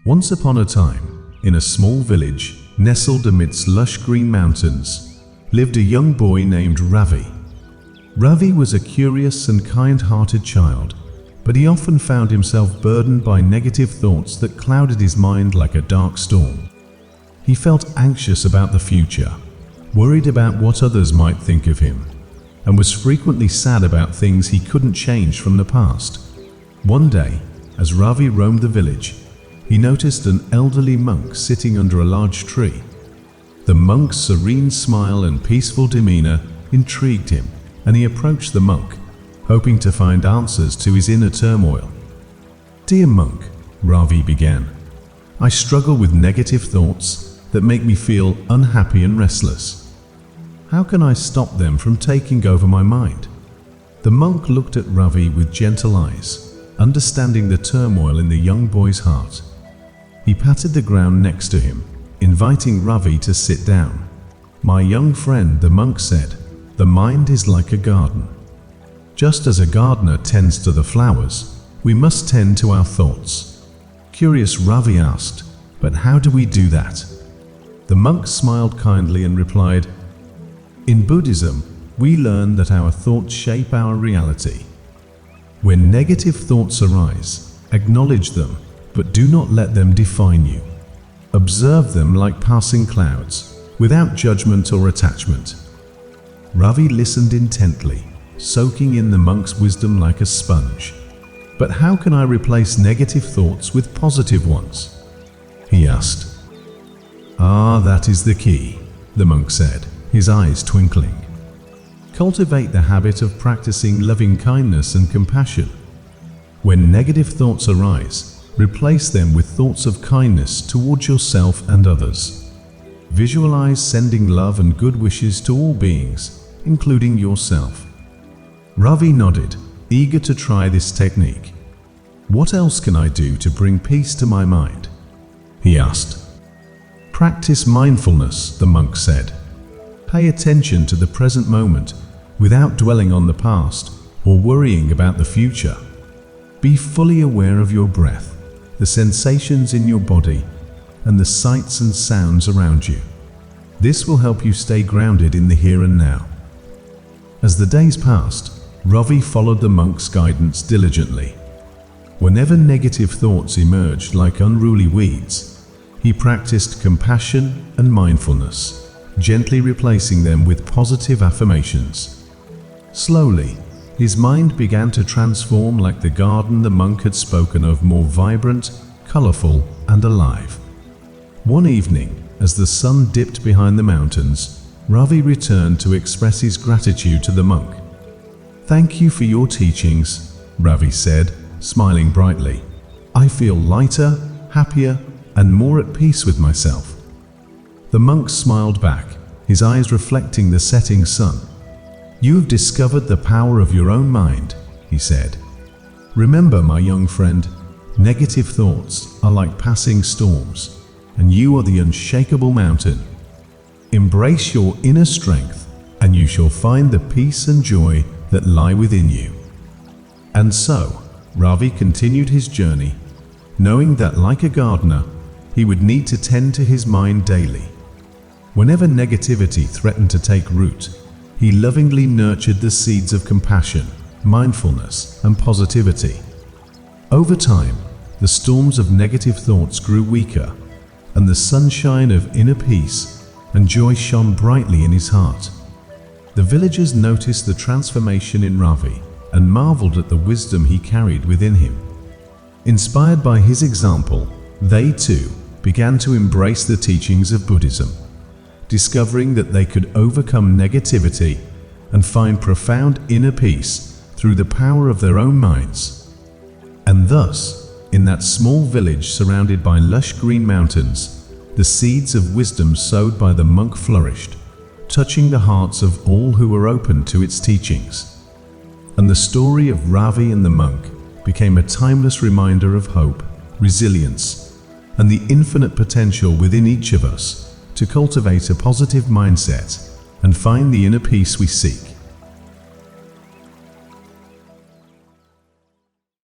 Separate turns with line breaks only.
Once upon a time, in a small village, nestled amidst lush green mountains, lived a young boy named Ravi. Ravi was a curious and kind-hearted child, but he often found himself burdened by negative thoughts that clouded his mind like a dark storm. He felt anxious about the future, worried about what others might think of him, and was frequently sad about things he couldn't change from the past. One day, as Ravi roamed the village, he noticed an elderly monk sitting under a large tree. The monk's serene smile and peaceful demeanor intrigued him, and he approached the monk, hoping to find answers to his inner turmoil. "Dear monk," Ravi began, "I struggle with negative thoughts that make me feel unhappy and restless. How can I stop them from taking over my mind?" The monk looked at Ravi with gentle eyes, understanding the turmoil in the young boy's heart. He patted the ground next to him, inviting Ravi to sit down. "My young friend," the monk said, "the mind is like a garden. Just as a gardener tends to the flowers, we must tend to our thoughts." Curious, Ravi asked, "But how do we do that?" The monk smiled kindly and replied, "In Buddhism, we learn that our thoughts shape our reality. When negative thoughts arise, acknowledge them, but do not let them define you. Observe them like passing clouds, without judgment or attachment." Ravi listened intently, soaking in the monk's wisdom like a sponge. "But how can I replace negative thoughts with positive ones?" he asked. "Ah, that is the key," the monk said, his eyes twinkling. "Cultivate the habit of practicing loving kindness and compassion. When negative thoughts arise, replace them with thoughts of kindness towards yourself and others. Visualize sending love and good wishes to all beings, including yourself." Ravi nodded, eager to try this technique. "What else can I do to bring peace to my mind?" he asked. "Practice mindfulness," the monk said. "Pay attention to the present moment without dwelling on the past or worrying about the future. Be fully aware of your breath, the sensations in your body, and the sights and sounds around you. This will help you stay grounded in the here and now." As the days passed, Ravi followed the monk's guidance diligently. Whenever negative thoughts emerged like unruly weeds, he practiced compassion and mindfulness, gently replacing them with positive affirmations. Slowly, his mind began to transform like the garden the monk had spoken of, more vibrant, colorful, and alive. One evening, as the sun dipped behind the mountains, Ravi returned to express his gratitude to the monk. "Thank you for your teachings," Ravi said, smiling brightly. "I feel lighter, happier, and more at peace with myself." The monk smiled back, his eyes reflecting the setting sun. "You have discovered the power of your own mind," he said. "Remember, my young friend, negative thoughts are like passing storms, and you are the unshakable mountain. Embrace your inner strength, and you shall find the peace and joy that lie within you." And so, Ravi continued his journey, knowing that like a gardener, he would need to tend to his mind daily. Whenever negativity threatened to take root, he lovingly nurtured the seeds of compassion, mindfulness, and positivity. Over time, the storms of negative thoughts grew weaker, and the sunshine of inner peace and joy shone brightly in his heart. The villagers noticed the transformation in Ravi and marveled at the wisdom he carried within him. Inspired by his example, they too began to embrace the teachings of Buddhism, discovering that they could overcome negativity and find profound inner peace through the power of their own minds. And thus, in that small village surrounded by lush green mountains, the seeds of wisdom sowed by the monk flourished, touching the hearts of all who were open to its teachings. And the story of Ravi and the monk became a timeless reminder of hope, resilience, and the infinite potential within each of us to cultivate a positive mindset and find the inner peace we seek.